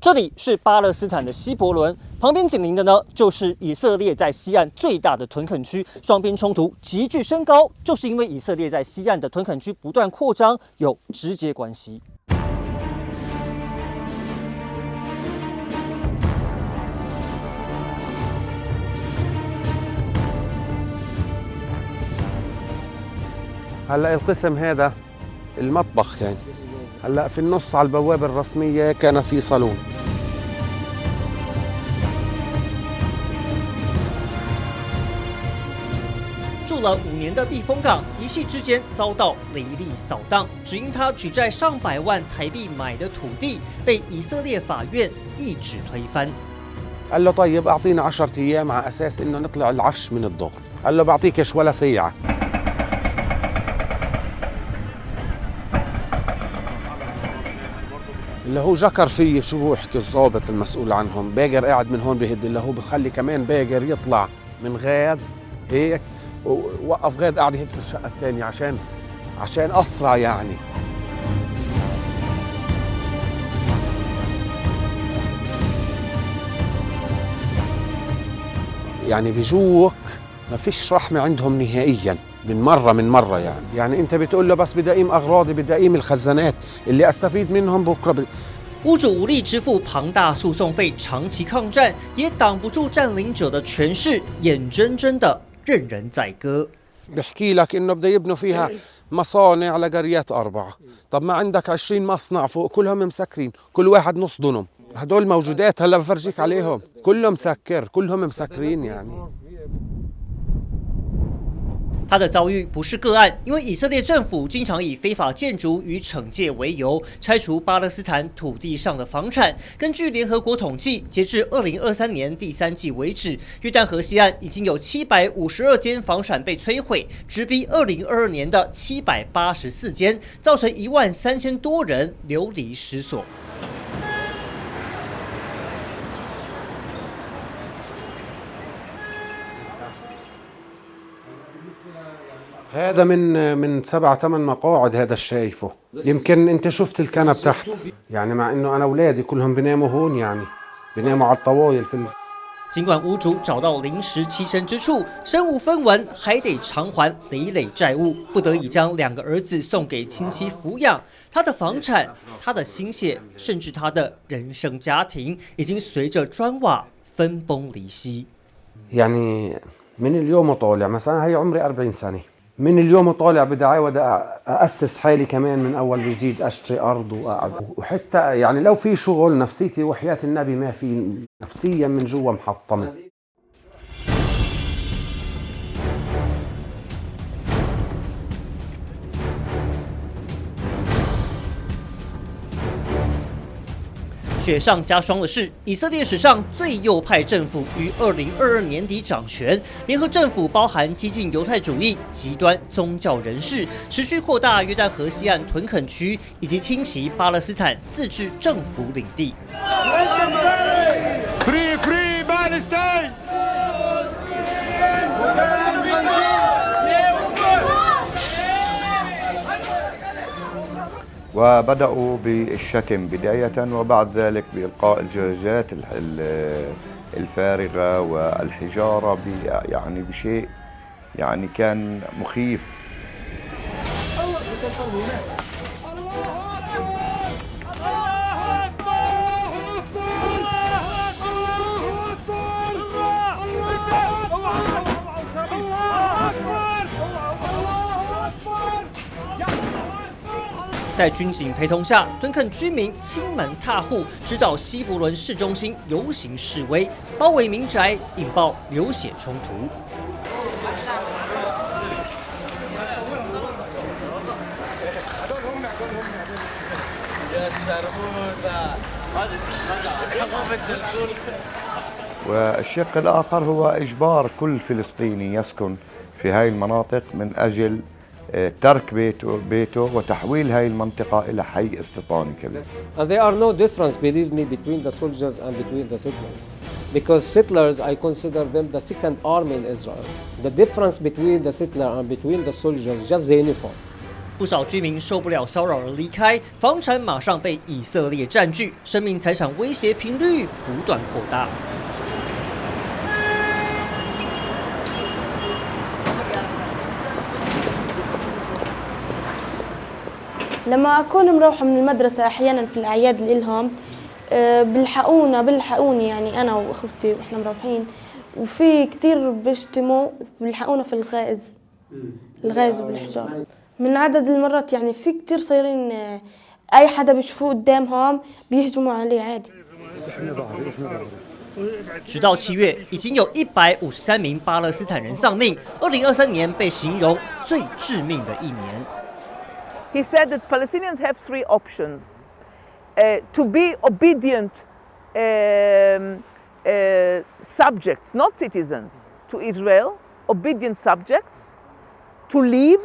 这里是巴勒斯坦的希伯伦，旁边紧邻的呢就是以色列在西岸最大的屯垦区，双边冲突急剧升高，就是因为以色列在西岸的屯垦区不断扩张有直接关系。هلا القسم هذا المطبخ كان هلا في النص على البوابة الرسمية كان في صالون。住了5年的避风港，一夕之间遭到雷厉扫荡，只因他举债上百万台币买的土地，被以色列法院一纸推翻。قال له طيب أعطينا 10 أيام على أساس إنه نطلع العفش من الظهر. قال له بعطيكش ولا ساعة. اللي هو جكر فيه شو بحكي الضابط المسؤول عنهم، باجر قاعد من هون بهد، اللي هو بخلي كمان باجر يطلع من غاد هيك ووقف غاد قاعد هيك في الشقة الثانية عشان أسرع يعني. يعني بيجوك ما فيش رحمة عندهم نهائياً من مرة يعني انت بتقول له بس بدي اقيم اغراضي بدي اقيم الخزانات اللي استفيد منهم بكره。屋主无力支付庞大诉讼费，长期抗战也挡不住占领者的权势，眼睁睁的任人宰割。بحكي لك انه بده يبنوا فيها مصانع لقريات 4، طب ما عندك 20 مصنع فوق كلهم مسكرين، كل واحد نص دنم، هدول موجودات هلا بفرجيك عليهم كلهم مسكر كلهم مسكرين يعني。他的遭遇不是个案，因为以色列政府经常以非法建筑与惩戒为由，拆除巴勒斯坦土地上的房产。根据联合国统计，截至2023年第3季为止，约旦河西岸已经有752间房产被摧毁，直逼2022年的784间，造成13000多人流离失所。هذا من 7-8 مقاعد هذا شايفه، يمكن انت شفت الكنب تحته يعني، مع انه انا اولادي كلهم بيناموا هون يعني بيناموا على الطوايل في。尽管屋主找到临时栖身之处，身无分文，还得偿还累累债务，不得已将2个儿子送给亲戚抚养。他的房产、他的心血，甚至他的人生家庭，已经随着砖瓦分崩离析。يعني من اليوم وطالع مثلا هي عمري 40 سنة، من اليوم وطالع بدي اعاود اسس حالي كمان من اول وجديد، اشتري ارض واقعد، وحتى يعني لو في شغل نفسيتي وحياة النبي ما في، نفسيا من جوا محطمة. 雪上加霜的是，以色列史上最右派政府于2022年底掌权，联合政府包含激进犹太主义、极端宗教人士，持续扩大约旦河西岸屯垦区，以及侵袭巴勒斯坦自治政府领地。Free, free Palestine! وبدأوا بالشتم بداية وبعد ذلك بإلقاء الجرجات الفارغة والحجارة يعني بشيء يعني كان مخيف. Yeah. 在军警陪同下，屯垦居民亲门踏户，直捣希伯伦市中心游行示威，包围民宅，引爆流血冲突。والشق الآخر هو إجبار كل فلسطيني يسكن في هاي المناطق من أجل ترك بيته وتحويل هاي المنطقة إلى حي استيطاني كبير. And there are no difference, believe me, between the soldiers and between the settlers. Because settlers, I consider them the second army in Israel. The difference between the settler and between the soldiers, just the uniform. 不少居民受不了骚扰而离开，房产马上被以色列占据，生命财产威胁频率不断扩大。 لما أكون مروحة من المدرسة أحيانا في الأعياد اللي إلهم بيلحقوني يعني أنا وأخوتي وإحنا مروحين وفي كتير بيشتموا بيلحقونا في الغاز وبالحجار من عدد المرات يعني في كتير صايرين أي حدا بيشوفوه قدامهم بيهجموا عليه عادي 直到7月，已经有153名巴勒斯坦人丧命。2023年被形容最致命的一年。 He said that Palestinians have three options: to be obedient subjects, not citizens, to Israel, obedient subjects, to leave,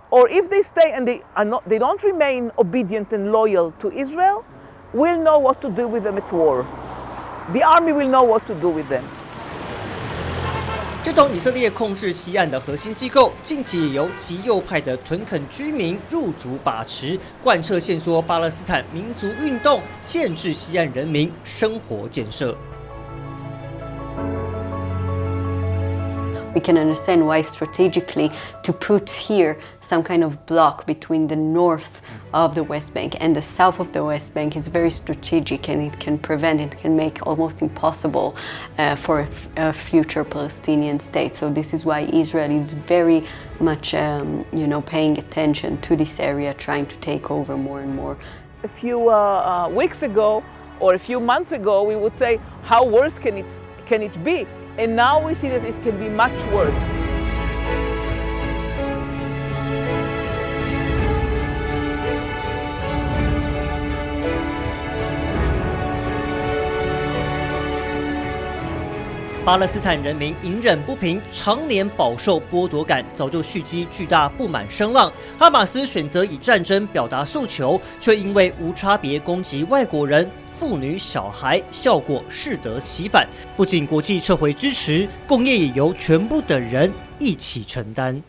or if they stay and they don't remain obedient and loyal to Israel, we'll know what to do with them at war. The army will know what to do with them. 这栋以色列控制西岸的核心机构，近期也由极右派的屯垦居民入主把持，贯彻限缩巴勒斯坦民族运动，限制西岸人民生活建设。 We can understand why strategically to put here some kind of block between the north of the West Bank and the south of the West Bank is very strategic, and it can prevent, it can make almost impossible for a future Palestinian state. So this is why Israel is very much, paying attention to this area, trying to take over more and more. A few weeks ago or a few months ago, we would say, how worse can it be? And now we see that it can be much worse. 巴勒斯坦人民隐忍不平，常年饱受剥夺感，早就蓄积巨大不满声浪。哈马斯选择以战争表达诉求，却因为无差别攻击外国人、妇女、小孩，效果适得其反。不仅国际撤回支持，共业也由全部的人一起承担。